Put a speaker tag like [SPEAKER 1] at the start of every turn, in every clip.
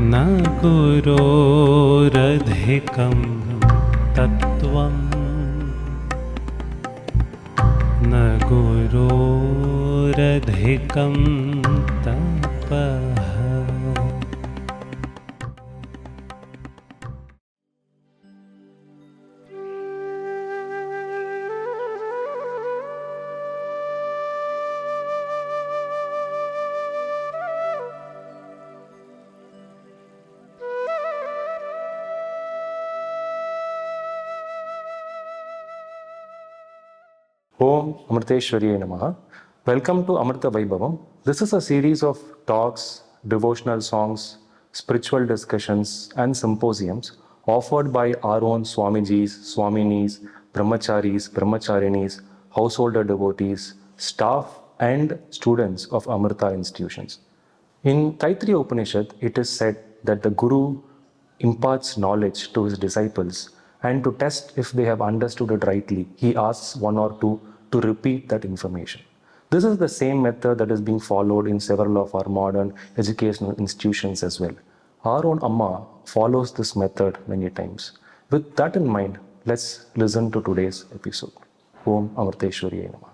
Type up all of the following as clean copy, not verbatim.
[SPEAKER 1] न गुरोरधिकं तत्त्वं न गुरोरधिकं तपः।
[SPEAKER 2] Om Amriteshwariye Namaha. Welcome to Amrita Vaibhavam. This is a series of talks, devotional songs, spiritual discussions, and symposiums offered by our own Swamijis, Swaminis, Brahmacharis, Brahmacharinis, householder devotees, staff, and students of Amrita institutions. In Taittiriya Upanishad, it is said that the Guru imparts knowledge to his disciples, and to test if they have understood it rightly, he asks one or two to repeat that information. This is the same method that is being followed in several of our modern educational institutions as well. Our own Amma follows this method many times. With that in mind, let's listen to today's episode. Om Amriteshwariye Namaha.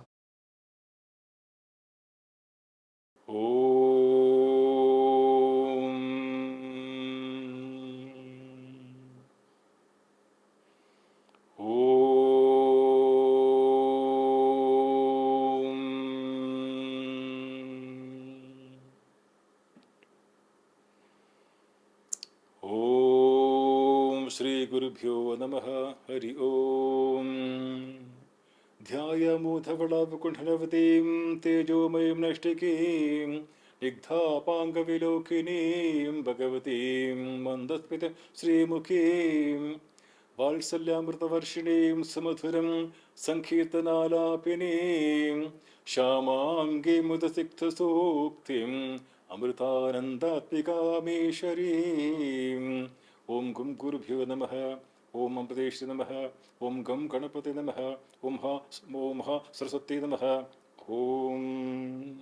[SPEAKER 3] Shri Gurubhyo Namaha Hari Om Dhyayamudhavalavakunthalavatim Tejomayim Nashtikim Digdhapangavilokinim Bhagavatim Mandaspita Sri Mukim Valsalyamritavarshinim Samadhuram Sankirtanalapinim Shamangi Mudasikta Suktim Amritanandamayi Om Gum Gurubhyo Namaha, Om Amritageetananda Namaha, Om Gam Ganapate Namaha, Om Ha Saraswati Namaha, Om.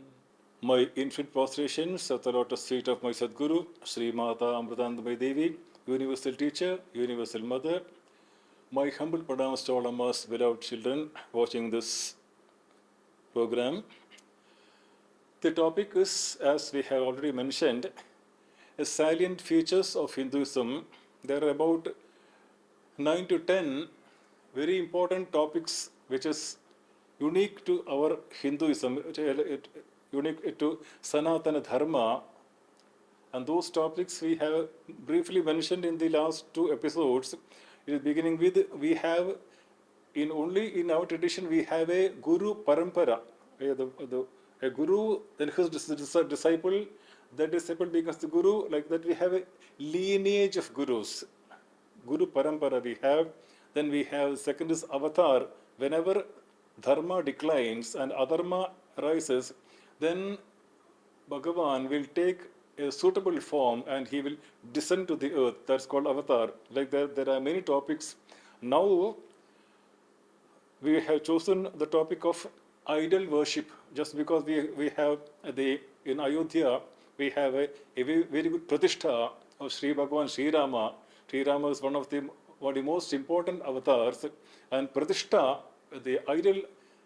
[SPEAKER 3] My infant prostrations at the lotus feet of my Sadguru, Sri Mata Amritanandamayi Devi, Universal Teacher, Universal Mother. My humble pranams to all Amma's beloved children watching this program. The topic is, as we have already mentioned, salient features of Hinduism. There are about 9 to 10 very important topics which is unique to our Hinduism, unique to Sanatana Dharma. And those topics we have briefly mentioned in the last 2 episodes. It is beginning with, we have, in our tradition, we have a Guru Parampara. A Guru, then his disciple, that disciple becomes the Guru. Like that we have a lineage of Gurus. Guru Parampara we have. Then we have, second is Avatar. Whenever Dharma declines and Adharma rises, then Bhagavan will take a suitable form and he will descend to the earth. That's called Avatar. Like that, there are many topics. Now, we have chosen the topic of idol worship, just because we have in Ayodhya, we have a very good pratishtha of Sri Bhagavan Sri Rama. Sri Rama is one of the most important avatars, and pratishtha, the idol,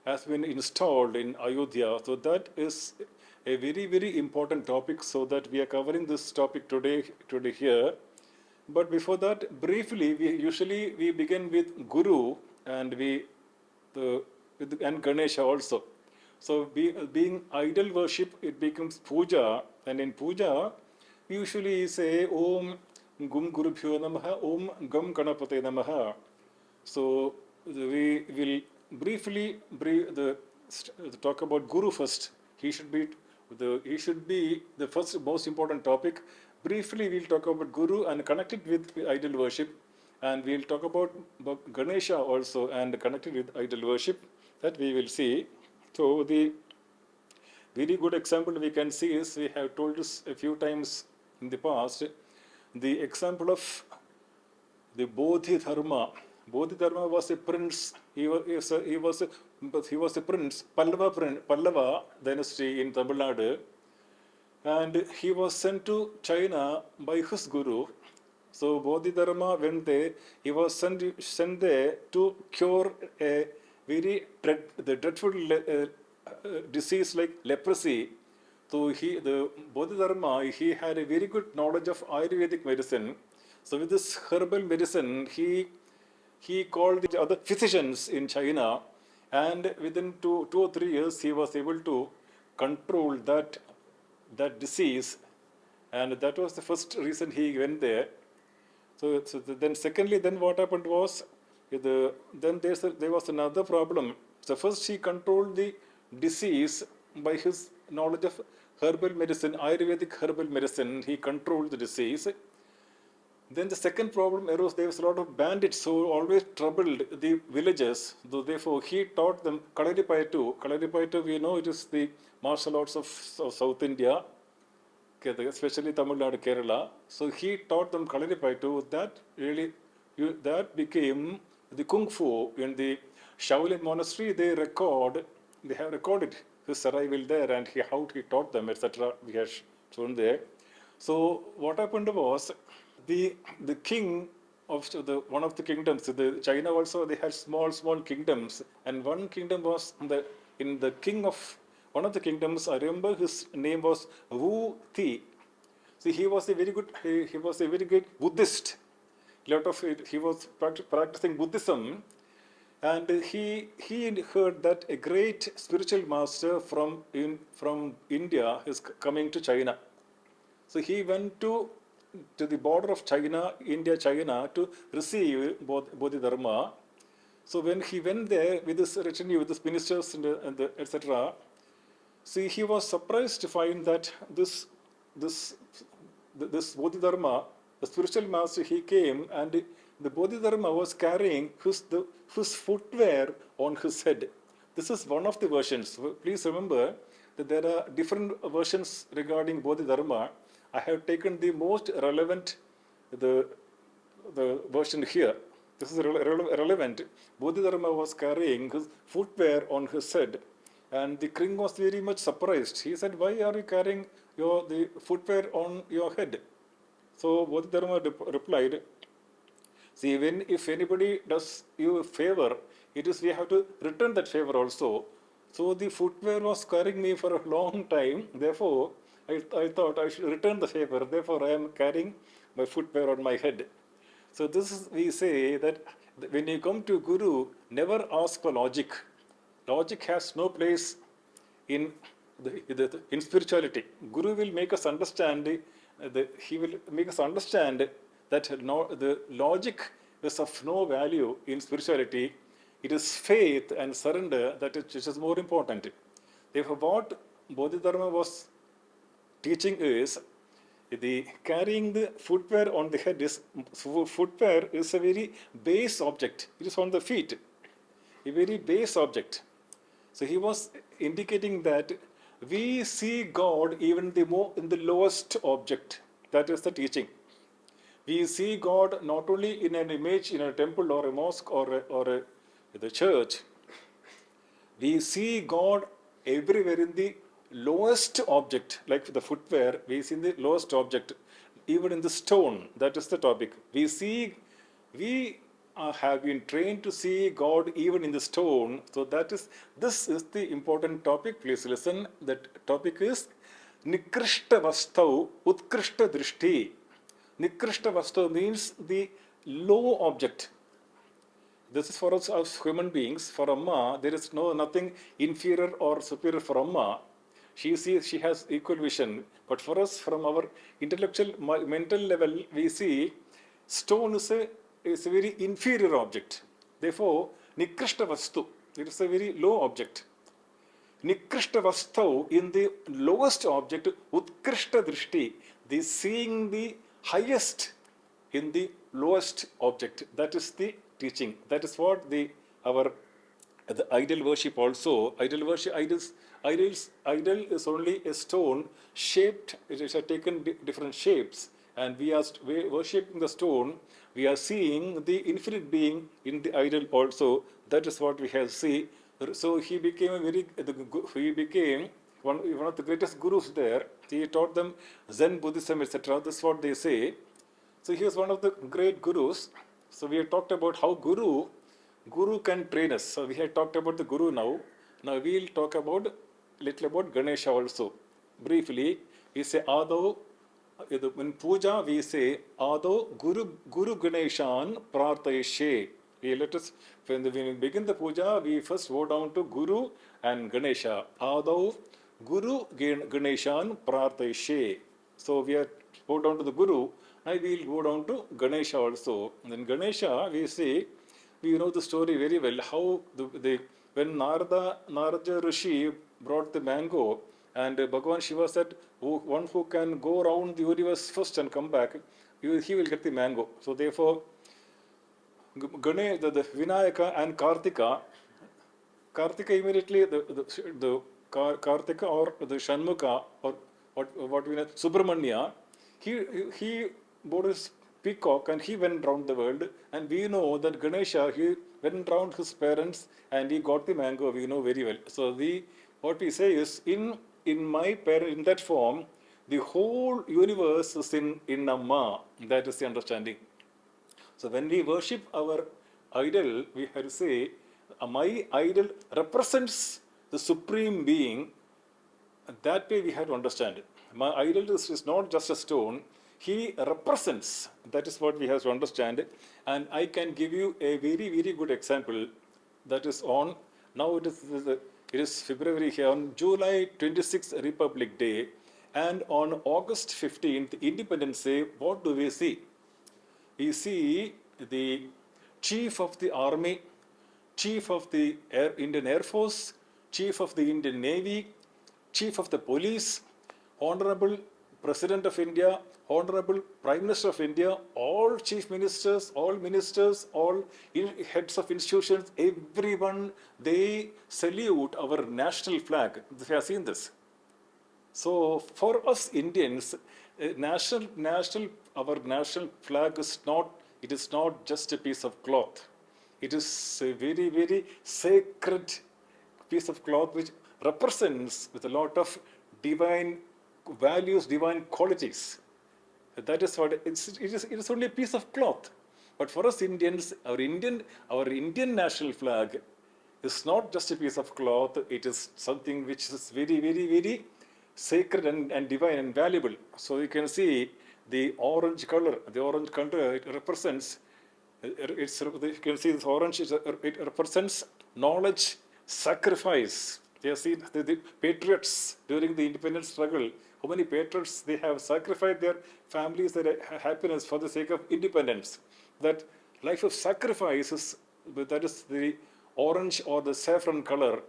[SPEAKER 3] has been installed in Ayodhya. So that is a very, very important topic, so that we are covering this topic today here. But before that, briefly, we begin with Guru and and Ganesha also. So being idol worship, it becomes puja, and in puja, we usually say Om Gum Gurubhyo Namaha, Om Gam Ganapate Namaha. So we will briefly talk about Guru first. He should be the first most important topic. Briefly, we'll talk about Guru and connect it with idol worship, and we'll talk about Ganesha also and connect it with idol worship. That we will see. So the very good example we can see is, we have told this a few times in the past, the example of the Bodhidharma. Bodhidharma was a prince. He was a prince, Pallava dynasty in Tamil Nadu. and he was sent to China by his guru. So Bodhidharma went there. He was sent there to cure a very dreadful disease like leprosy. So the Bodhidharma, he had a very good knowledge of Ayurvedic medicine. So with this herbal medicine, he called the other physicians in China, and within 2 or 3 years, he was able to control that disease, and that was the first reason he went there. So then secondly, then what happened was, then there was another problem. So first he controlled the disease by his knowledge of herbal medicine, Ayurvedic herbal medicine. He controlled the disease. Then the second problem arose. There was a lot of bandits who always troubled the villagers. So therefore, he taught them Kalaripayattu. Kalaripayattu, we know it is the martial arts of South India, especially Tamil Nadu, Kerala. So he taught them Kalaripayattu. That became the Kung Fu. In the Shaolin monastery, they have recorded his arrival there and how he taught them, etc. We have shown there. So what happened was, the king of one of the kingdoms, the China also, they had small kingdoms, and one kingdom was in the king of one of the kingdoms. I remember his name was Wu Ti. See, he was a very good Buddhist. He was practicing Buddhism, and he heard that a great spiritual master from India is coming to China. So he went to the border of China, China, to receive Bodhidharma. So when he went there with his retinue, with his ministers and etc., see, he was surprised to find that this Bodhidharma, the spiritual master, he came, and the Bodhidharma was carrying his footwear on his head. This is one of the versions. Please remember that there are different versions regarding Bodhidharma. I have taken the most relevant the version here. This is relevant. Bodhidharma was carrying his footwear on his head, and the king was very much surprised. He said, "Why are you carrying the footwear on your head?" So Bodhidharma replied, "See, if anybody does you a favor, we have to return that favor also. So the footwear was carrying me for a long time. Therefore, I thought I should return the favor. Therefore, I am carrying my footwear on my head." So we say that when you come to Guru, never ask for logic. Logic has no place in spirituality. Guru will make us understand. He will make us understand that the logic is of no value in spirituality. It is faith and surrender which is more important. Therefore, what Bodhidharma was teaching is, carrying the footwear on the head footwear is a very base object. It is on the feet, a very base object. So he was indicating that we see God even in the lowest object. That is the teaching. We see God not only in an image in a temple or a mosque or the church. We see God everywhere in the lowest object, like the footwear. We see the lowest object, even in the stone. That is the topic. We have been trained to see God even in the stone. So this is the important topic. Please listen. That topic is Nikrishta Vastau Utkrishta Drishti. Nikrishta Vastau means the low object. This is for us as human beings. For Amma, there is nothing inferior or superior for Amma. She has equal vision. But for us, from our intellectual, mental level, we see stone is a very inferior object. Therefore, Nikrishta Vastu, it is a very low object. Nikrishta Vastau, in the lowest object, Utkrishta Drishti, the seeing the highest in the lowest object. That is the teaching. That is what the idol worship also. Idol is only a stone shaped. It has taken different shapes, and we are worshipping the stone. We are seeing the infinite being in the idol also. That is what we have seen. So he became one of the greatest gurus there. He taught them Zen Buddhism, etc. This is what they say. So he was one of the great gurus. So we have talked about how guru can train us. So we have talked about the guru now. Now we will talk about little about Ganesha also. Briefly, we say Ado. In puja we say Ado Guru Ganeshan Prarthayashe. Let us, when we begin the puja, we first go down to Guru and Ganesha. Ado Guru Ganeshan Prarthayashe. So we are go down to the Guru. Now we will go down to Ganesha also. And then Ganesha, we say, we know the story very well. How when Narada Rishi brought the mango, and Bhagavan Shiva said, one who can go around the universe first and come back, he will get the mango. So therefore, the Vinayaka and Kartika immediately, the Kartika or the Shanmuka or what we know, Subramanya, he bought his peacock and he went round the world. And we know that Ganesha, he went round his parents and he got the mango. We know very well. So what we say is, in that form, the whole universe is in Amma. That is the understanding. So when we worship our idol, we have to say, my idol represents the Supreme Being. That way we have to understand it. My idol is not just a stone. He represents. That is what we have to understand. And I can give you a very, very good example. That is on, now it is February here, on July 26th, Republic Day. And on August 15th, Independence Day, what do we see? We see the Chief of the Army, Chief of the Indian Air Force, Chief of the Indian Navy, Chief of the Police, Honorable President of India, Honorable Prime Minister of India, all Chief Ministers, all heads of institutions, everyone, they salute our national flag. We have seen this. So for us Indians, our national flag is not just a piece of cloth. It is a very, very sacred piece of cloth which represents with a lot of divine values, divine qualities. That is what it is only a piece of cloth. But for us Indians, our Indian national flag is not just a piece of cloth. It is something which is very, very, very sacred and divine and valuable. So you can see the orange color. The orange color, it represents. You can see this orange. It represents knowledge, sacrifice. You see the patriots during the independence struggle. How many patriots they have sacrificed their families, their happiness for the sake of independence. That life of sacrifice that is the orange or the saffron color.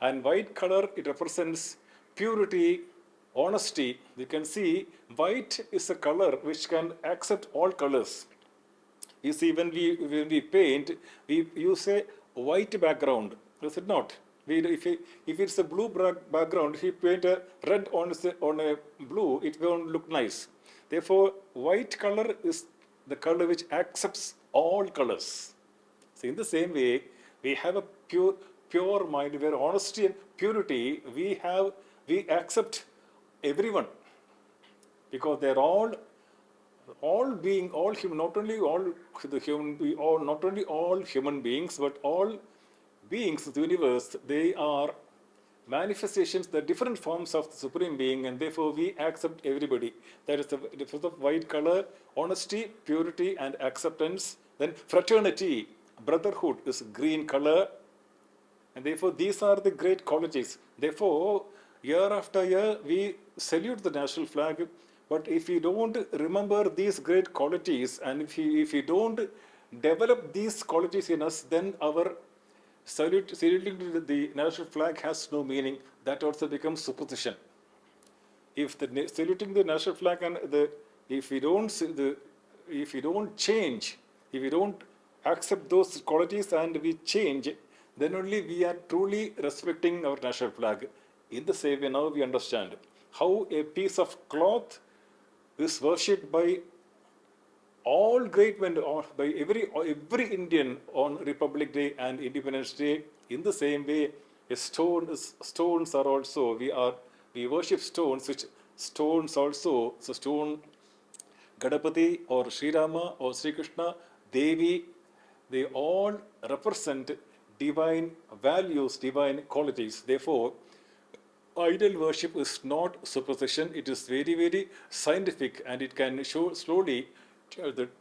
[SPEAKER 3] And white color, it represents purity, honesty. You can see white is a color which can accept all colors. You see, when we paint, we use a white background. Is it not? If it's a blue background, if you paint a red on a blue, it won't look nice. Therefore, white color is the color which accepts all colors. So in the same way, we have a pure mind where honesty and purity, we accept everyone, because they're all being, all human, not only all human beings, but all beings of the universe. They are manifestations, the different forms of the Supreme Being, and therefore we accept everybody. That is the difference of white color, honesty, purity, and acceptance. Then fraternity, brotherhood, is green color, and therefore these are the great qualities. Therefore, year after year, we salute the national flag. But if we don't remember these great qualities, and if we don't develop these qualities in us, then our saluting to the national flag has no meaning. That also becomes superstition. If saluting the national flag and if we don't change, if we don't accept those qualities and we change, then only we are truly respecting our national flag. In the same way, now we understand how a piece of cloth is worshipped by all great men, or by every Indian on Republic Day and Independence Day. In the same way, A stone is, stones are also, we worship stones, which stones also, so stone, Gadapati or Sri Rama or Sri Krishna, Devi, they all represent divine values, divine qualities. Therefore, idol worship is not superstition, it is very, very scientific, and it can show slowly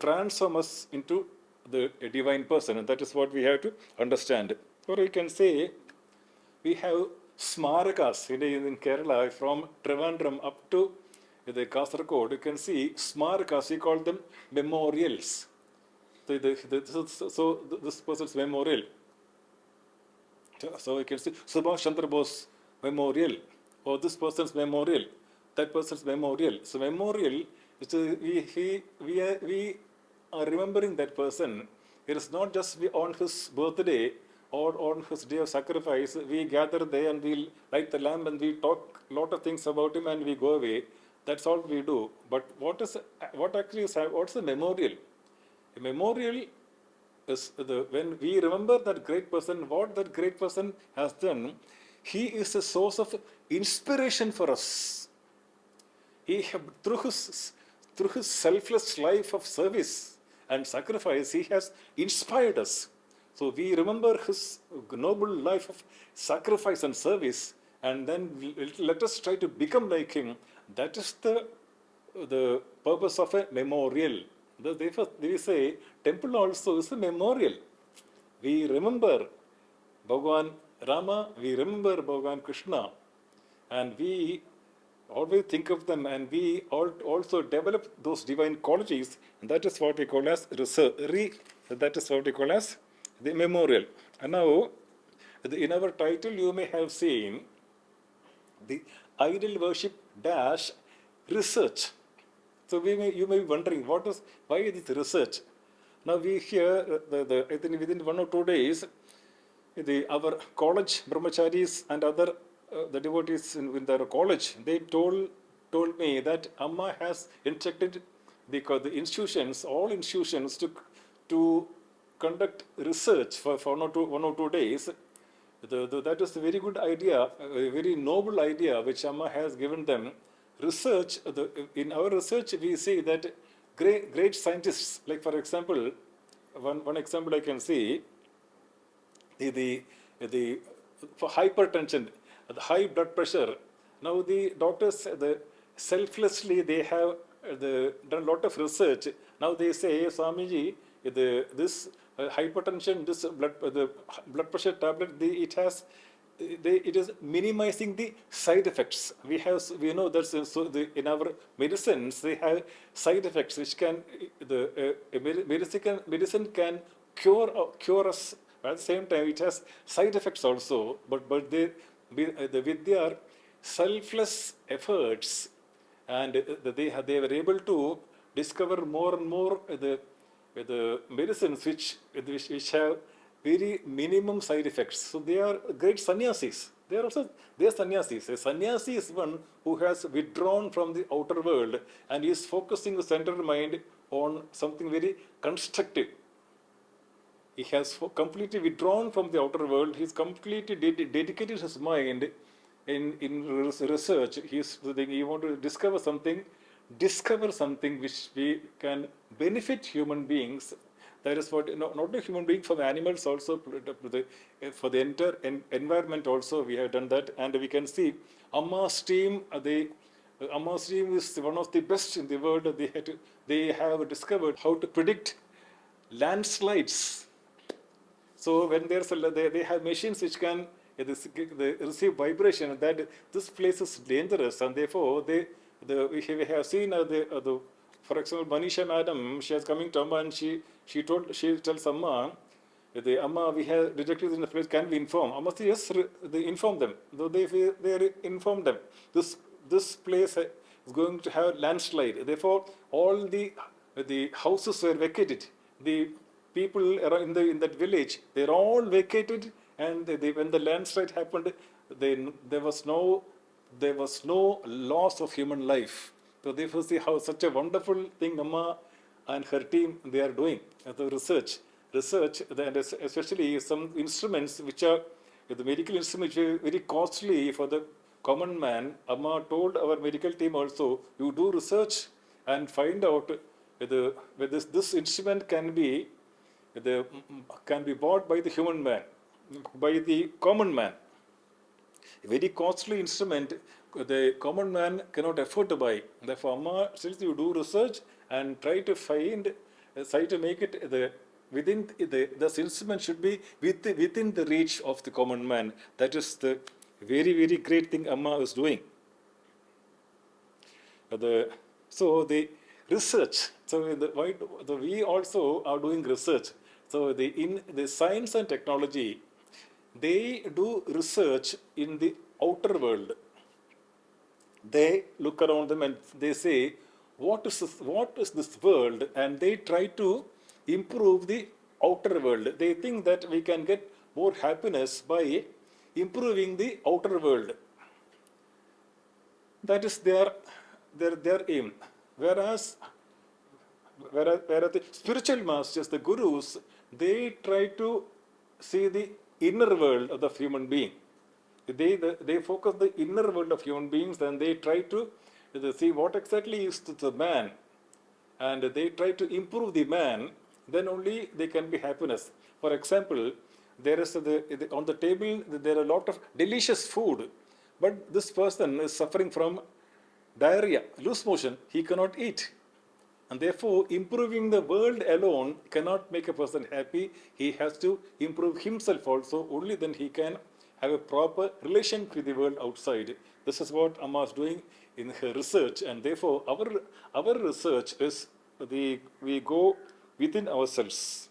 [SPEAKER 3] transform us into the divine person, and that is what we have to understand. Or you can say, we have smarakas in Kerala, from Trivandrum up to the Kasaragod. You can see smarakas, we call them memorials. So this person's memorial. So you can see Subhash Chandra Bose memorial, or this person's memorial, that person's memorial. So memorial, we are remembering that person. It is not just on his birthday or on his day of sacrifice. We gather there and we light the lamp and we talk a lot of things about him and we go away. That's all we do. But what's the memorial? A memorial is when we remember that great person, what that great person has done. He is a source of inspiration for us. He through his selfless life of service and sacrifice, he has inspired us. So we remember his noble life of sacrifice and service, and then let us try to become like him. That is the purpose of a memorial. Therefore, we say temple also is a memorial. We remember Bhagavan Rama, we remember Bhagavan Krishna, and we always think of them, and we also develop those divine qualities, and that is what we call as that is what we call as the memorial. And now, in our title, you may have seen the idol worship dash research. So you may be wondering, why this research? Now we hear, I think within 1 or 2 days, our college brahmacharis and other the devotees in their college, they told me that Amma has instructed the institutions, all institutions, to conduct research for 1 or 2 days. That is a very good idea, a very noble idea which Amma has given them. Research, in our research, we see that great scientists, like for example, one example I can see, for hypertension, the high blood pressure. Now the doctors, selflessly, they have done a lot of research. Now they say, Swamiji, this hypertension, this blood pressure tablet, it is minimizing the side effects. We know that in our medicines they have side effects which can medicine can cure us. At the same time, it has side effects also. But with their selfless efforts, and they were able to discover more and more the medicines which have very minimum side effects. So they are great sannyasis. They are sannyasis. A sannyasi is one who has withdrawn from the outer world and is focusing the centered mind on something very constructive. He has completely withdrawn from the outer world. He's completely dedicated his mind in research. He wants to discover something which we can benefit human beings. That is what, not only human beings, for the animals also, for the entire environment also, we have done that. And we can see Amma's team, Amma's team is one of the best in the world. They have discovered how to predict landslides. So when they have machines which can they receive vibration, that this place is dangerous, and therefore we have seen for example, Manisha madam, she is coming to Amma and she tells Amma, Amma, we have detectives in the place, can we inform? Amma says, yes, they inform them. Though they inform them. This place is going to have landslide. Therefore, all the houses were vacated. The people in that village, they're all vacated, and when the landslide happened, there was no loss of human life. So therefore, see how such a wonderful thing Amma and her team, they are doing. The research, and especially some instruments which are the medical instrument is very costly for the common man. Amma told our medical team also, you do research and find out whether this instrument can be bought by the human man, by the common man. A very costly instrument, the common man cannot afford to buy. Therefore, Amma says you do research and try to make it within this instrument should be within the reach of the common man. That is the very, very great thing Amma is doing. So the research. So we also are doing research. So in the science and technology, they do research in the outer world. They look around them and they say, what is this world? And they try to improve the outer world. They think that we can get more happiness by improving the outer world. That is their aim. Whereas the spiritual masters, the gurus, they try to see the inner world of the human being. They focus the inner world of human beings and they try to see what exactly is the man, and they try to improve the man. Then only they can be happiness. For example, there is on the table there are a lot of delicious food, but this person is suffering from diarrhea, loose motion. He cannot eat. And therefore, improving the world alone cannot make a person happy. He has to improve himself also. Only then he can have a proper relation with the world outside. This is what Amma is doing in her research. And therefore, our research is we go within ourselves.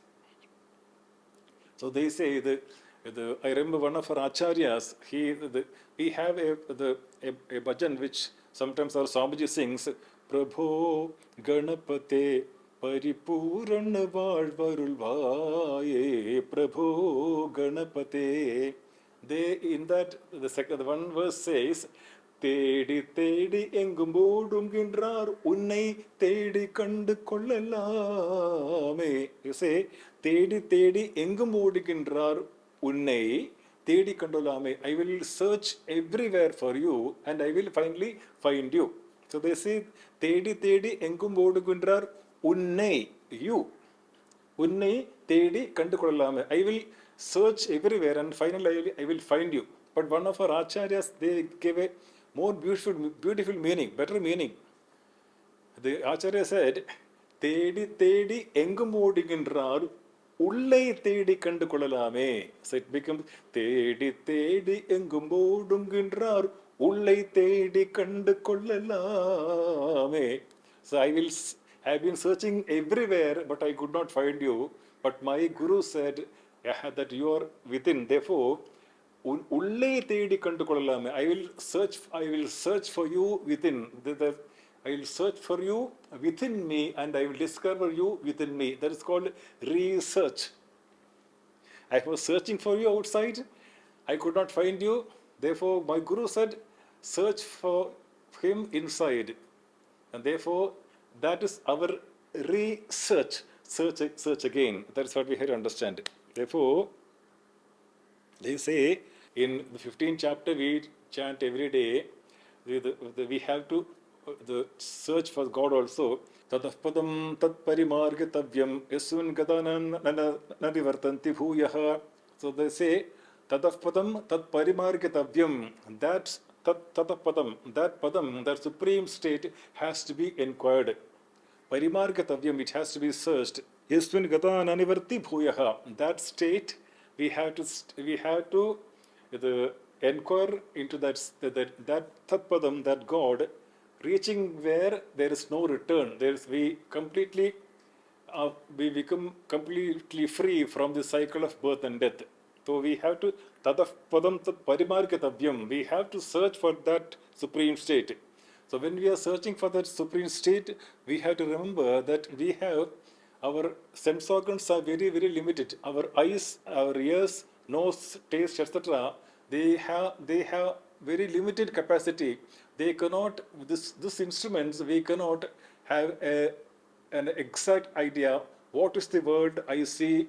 [SPEAKER 3] So they say I remember one of our acharyas. We have a bhajan which sometimes our Swamiji sings. Prabho Ganapate Paripuran Varvarulvaye Prabho Ganapate. In that the one verse says, Tedi Tedi Engumodum Gindrar Unnai Tedi Kandu Kollame. You say, Tedi Tedi Engumodi Gindrar Unnai Tedi Kandolame. I will search everywhere for you and I will finally find you. So they say, Tedi Tedi Engum Bodugundrar Unnai, you. Unnai Tedi Kandukolame. I will search everywhere and finally I will find you. But one of our acharyas, they gave a more beautiful meaning, better meaning. The acharya said, Tedi Tedi Engum Bodugundrar Ullai Tedi Kandukolame. So it becomes Tedi Tedi Engum Bodugundrar Ullai Tedi Kandu Kollame. So I have been searching everywhere, but I could not find you. But my guru said that you are within. Therefore, Ullai Tedi Kandu Kollame. I will search for you within. I will search for you within me and I will discover you within me. That is called research. I was searching for you outside. I could not find you. Therefore, my guru said, search for him inside. And therefore, that is our research. Search again. That's what we have to understand. Therefore, they say in the 15th chapter we chant every day, we have to search for God also. Tadahpadam tat parimargatavyam yasun gadanan nadivartanti bhuyaha. So they say, Tadahpadam tat parimargatavyam. That Tatapadam, that Padam, that supreme state has to be inquired. Parimargatavyam, it has to be searched. Yasmin gata nanivarti bhuyaha. That state we have to inquire into that Tatpadam, that God, reaching where there is no return. We become completely free from the cycle of birth and death. So we have to Tadahpadam tat parimargatavyam. We have to search for that supreme state. So when we are searching for that supreme state, we have to remember that we have our sense organs are very, very limited. Our eyes, our ears, nose, taste, etc. They have very limited capacity. They cannot. These instruments we cannot have an exact idea what is the world I see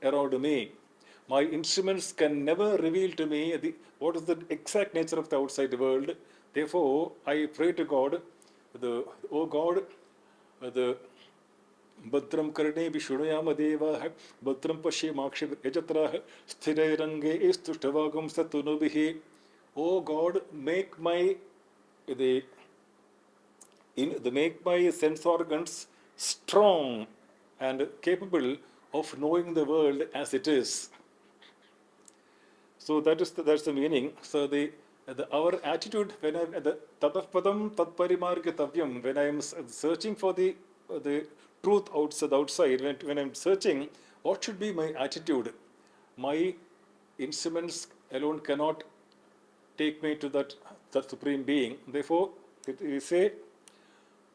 [SPEAKER 3] around me. My instruments can never reveal to me what is the exact nature of the outside world. Therefore, I pray to God, O God, the Bhadram Karne Vishunayama Devaha, Bhadram Pashimakshi Yajatraha, Sthirairange Istustavagam Satunubihi. O God, make make my sense organs strong and capable of knowing the world as it is. So that's the meaning. So our attitude when I'm at the tatappadam tatparimargatavyam, when I'm searching for the truth outside, when I'm searching, what should be my attitude? My instruments alone cannot take me to that supreme being. Therefore, we say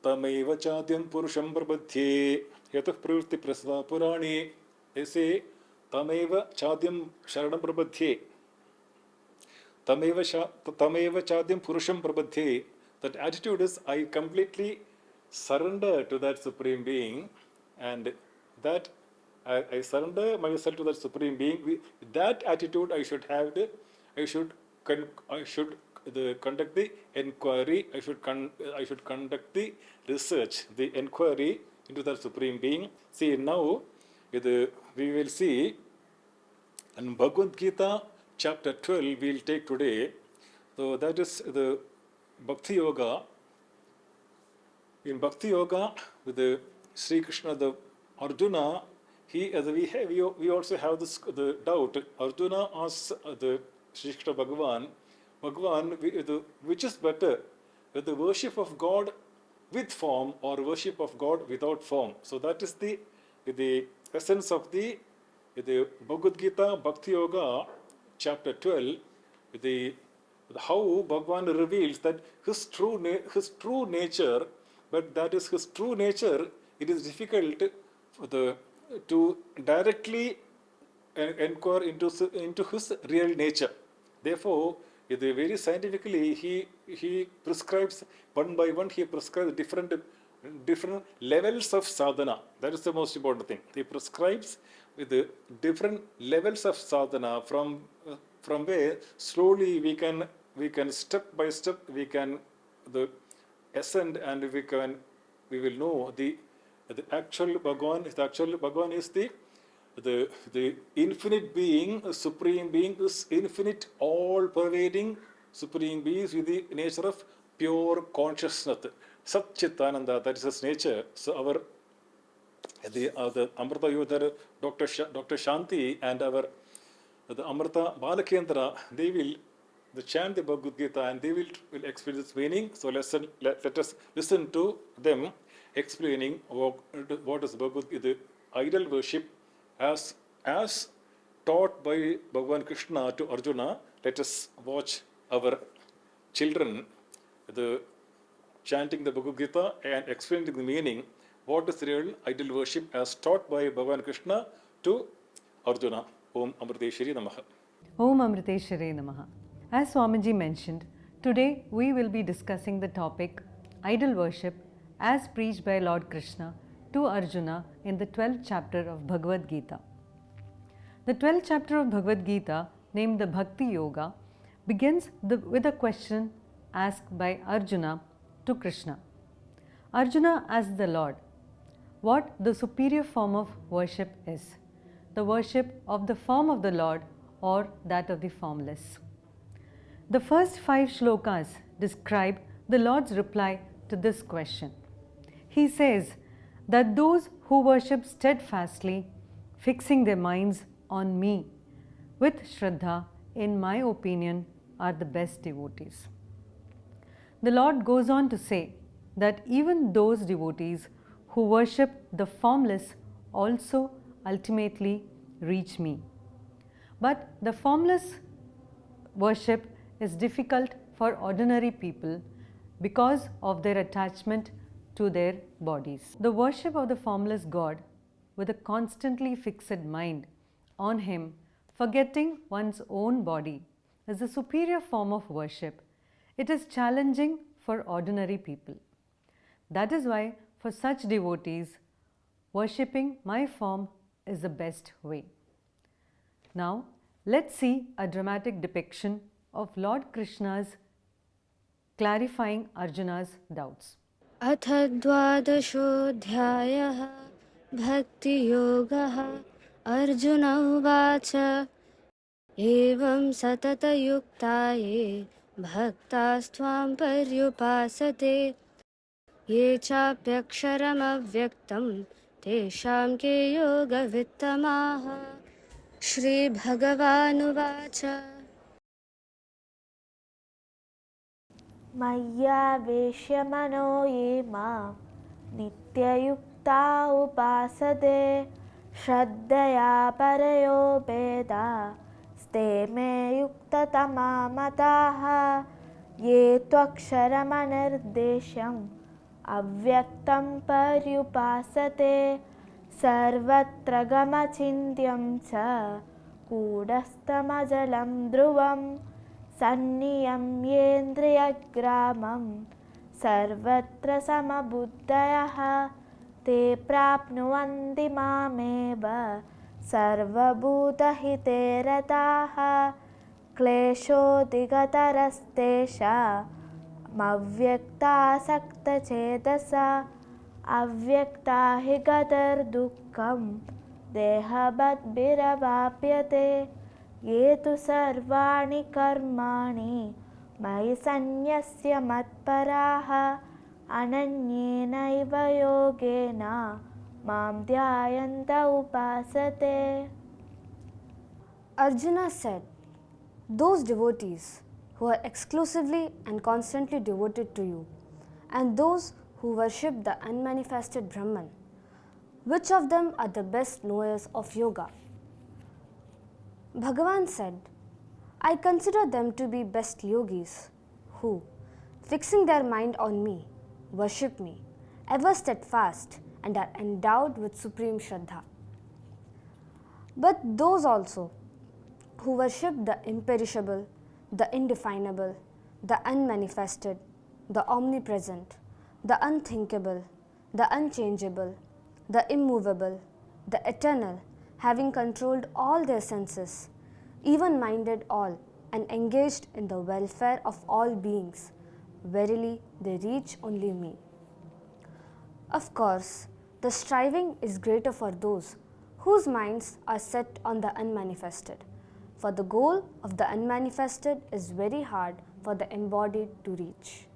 [SPEAKER 3] Tameva chadyam purusham prabhadhye yatah pravritti prasva purani. They say Tameva chadyam sharanam prabhadhye. Tameva chadyam purusham prabhadhye. That attitude is I completely surrender to that supreme being, and that I surrender myself to that supreme being. With that attitude, I should have I should conduct the inquiry. I should conduct the research, the inquiry into the supreme being. See now, we will see in Bhagavad Gita chapter 12 we will take today. So that is the Bhakti Yoga. In Bhakti Yoga, with the Sri Krishna, the Arjuna, we also have the doubt. Arjuna asks the Sri Krishna Bhagavan, which is better, the worship of God with form or worship of God without form? So that is the essence of the Bhagavad Gita Bhakti Yoga chapter 12. How Bhagavan reveals that his true nature, but that is his true nature. It is difficult to directly inquire into his real nature. Therefore, very scientifically he prescribes one by one. He prescribes different levels of sadhana. That is the most important thing. He prescribes with the different levels of sadhana from where slowly we can step by step we can ascend, and we will know the actual Bhagavan. The actual Bhagavan is the infinite being, supreme being, is infinite, all-pervading supreme being with the nature of pure consciousness. Satchitananda, that is his nature. So the Amrita Yodhar, Dr. Shanti and the Amrita Balakendra, they will chant the Bhagavad Gita and they will explain its meaning. So let us listen to them explaining what is Bhagavad Gita, idol worship as taught by Bhagavan Krishna to Arjuna. Let us watch our children chanting the Bhagavad Gita and explaining the meaning. What is real idol worship as taught by Bhagavan Krishna to Arjuna? Om Amriteshwari Namaha.
[SPEAKER 4] Om Amriteshwari Namaha. As Swamiji mentioned, today we will be discussing the topic idol worship as preached by Lord Krishna to Arjuna in the 12th chapter of Bhagavad Gita. The 12th chapter of Bhagavad Gita, named the Bhakti Yoga, begins with a question asked by Arjuna to Krishna. Arjuna asks the Lord what the superior form of worship is, the worship of the form of the Lord or that of the formless. The first 5 shlokas describe the Lord's reply to this question. He says that those who worship steadfastly, fixing their minds on me with Shraddha, in my opinion, are the best devotees. The Lord goes on to say that even those devotees who worship the formless also ultimately reach me. But the formless worship is difficult for ordinary people because of their attachment to their bodies. The worship of the formless God with a constantly fixed mind on Him, forgetting one's own body, is a superior form of worship. It is challenging for ordinary people. That is why for such devotees, worshipping my form is the best way. Now, let's see a dramatic depiction of Lord Krishna's clarifying Arjuna's doubts.
[SPEAKER 5] अथ द्वादशोऽध्यायः भक्तियोगः अर्जुन उवाच एवं सततयुक्ता ये भक्तास्त्वां पर्युपासते ये चाप्यक्षरमव्यक्तं तेषां के योगवित्तमाः श्रीभगवानुवाच
[SPEAKER 6] मय्यावेश्य मनो ये मां नित्ययुक्ता उपासते श्रद्धया परयोपेतास्ते मे युक्ततमा मताः ये त्वक्षरमनिर्देश्यम् अव्यक्तं पर्युपासते सर्वत्र गमचिन्त्यं च कूटस्थमजलं ध्रुवं सन्नियम्येन्द्रियग्रामं सर्वत्र समबुद्धयः ते प्राप्नुवन्ति मामेव सर्वभूतहिते रताः क्लेशोऽधिगतरस्तेषामव्यक्तासक्तचेतसा अव्यक्ता हि गतिर्दुःखं देहवद्भिरवाप्यते ये तु सर्वाणि कर्माणि मयि सन्न्यस्य मत्पराः अनन्येनैव योगेन मां ध्यायन्त उपासते.
[SPEAKER 5] Arjuna said, those devotees who are exclusively and constantly devoted to you, and those who worship the unmanifested Brahman, which of them are the best knowers of yoga? Bhagavan said, I consider them to be best yogis who, fixing their mind on me, worship me, ever steadfast, and are endowed with supreme Shraddha. But those also who worship the imperishable, the indefinable, the unmanifested, the omnipresent, the unthinkable, the unchangeable, the immovable, the eternal, having controlled all their senses, even-minded all, and engaged in the welfare of all beings, verily they reach only me. Of course, the striving is greater for those whose minds are set on the unmanifested, for the goal of the unmanifested is very hard for the embodied to reach.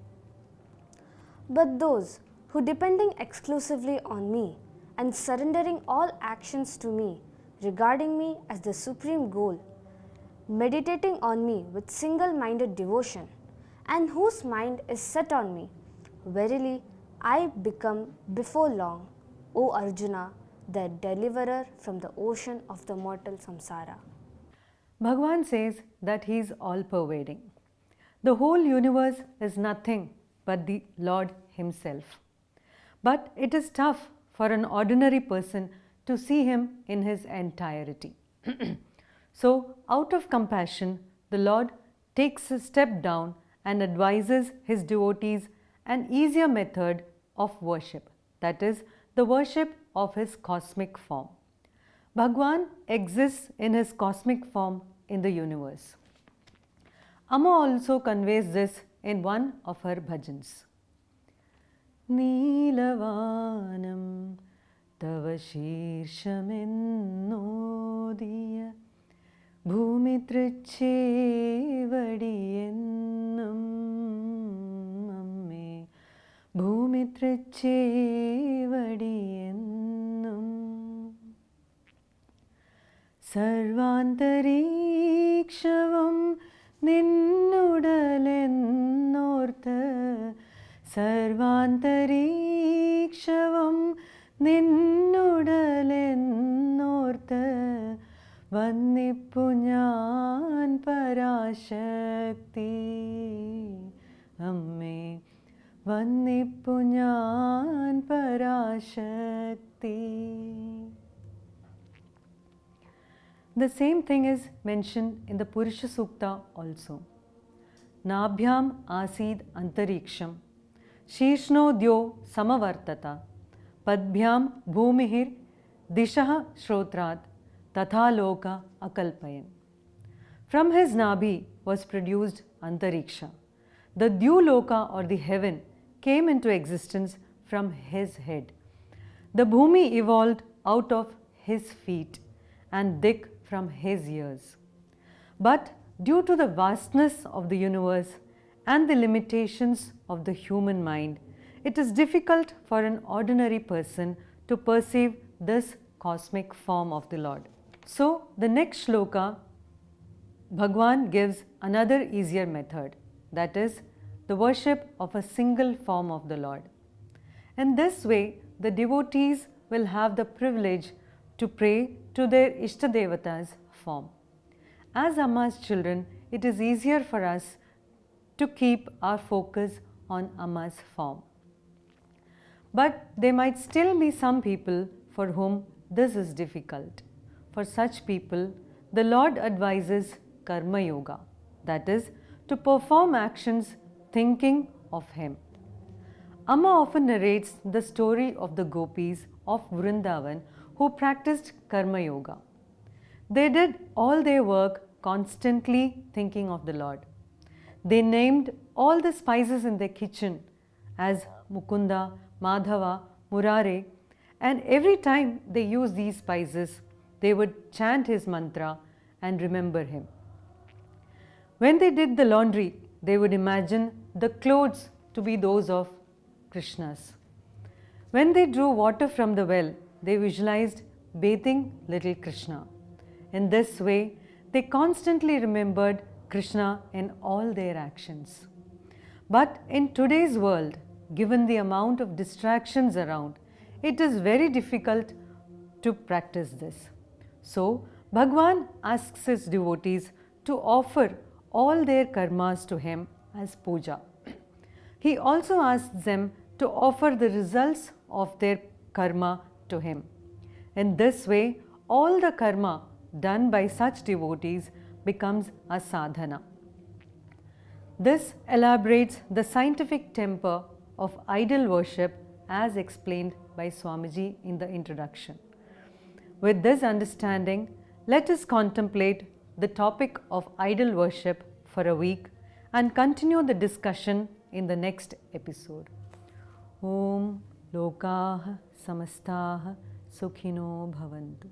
[SPEAKER 5] But those who, depending exclusively on me and surrendering all actions to me, regarding me as the supreme goal, meditating on me with single-minded devotion, and whose mind is set on me, verily I become before long, O Arjuna, the deliverer from the ocean of the mortal samsara.
[SPEAKER 4] Bhagavan says that he is all-pervading. The whole universe is nothing but the Lord himself. But it is tough for an ordinary person to see him in his entirety. So, out of compassion, the Lord takes a step down and advises his devotees an easier method of worship, that is, the worship of his cosmic form. Bhagwan exists in his cosmic form in the universe. Amma also conveys this in one of her bhajans. Neelavanam tava shirshamenodiya bhumitricchevadiyennam amme bhumitricchevadiyennam സർവാന്തരീക്ഷവും നിന്നുടലെന്നോർത്ത് സർവാന്തരീക്ഷവും നിന്നുടലെന്നോർത്ത് വന്നിപ്പു ഞാൻ പരാശക്തി അമ്മേ വന്നിപ്പു ഞാൻ പരാശക്തി. The same thing is mentioned in the Purusha Sukta also. Nabhyam asid antariksham Shishnodyo samavartata Padbhyam bhumihir dishah shrotrat tatha loka akalpayan. From his nabhi was produced Antariksha. The Dyuloka or the heaven came into existence from his head. The Bhumi evolved out of his feet and Dik from his ears. But due to the vastness of the universe and the limitations of the human mind, it is difficult for an ordinary person to perceive this cosmic form of the Lord. So, the next shloka, Bhagwan gives another easier method, that is, the worship of a single form of the Lord. In this way, the devotees will have the privilege to pray to their Ishtadevata's form. As Amma's children, it is easier for us to keep our focus on Amma's form. But there might still be some people for whom this is difficult. For such people, the Lord advises Karma Yoga, that is, to perform actions thinking of Him. Amma often narrates the story of the gopis of Vrindavan who practiced Karma Yoga. They did all their work constantly thinking of the Lord. They named all the spices in their kitchen as Mukunda, Madhava, Murare, and every time they used these spices, they would chant his mantra and remember him. When they did the laundry, they would imagine the clothes to be those of Krishna's. When they drew water from the well, they visualized bathing little Krishna. In this way, they constantly remembered Krishna in all their actions. But in today's world, given the amount of distractions around, it is very difficult to practice this. So, Bhagwan asks his devotees to offer all their karmas to him as puja. He also asks them to offer the results of their karma to him. In this way, all the karma done by such devotees becomes a sadhana. This elaborates the scientific temper of idol worship as explained by Swamiji in the introduction. With this understanding, let us contemplate the topic of idol worship for a week and continue the discussion in the next episode. Om Lokaah Samastaah Sukhino Bhavantu.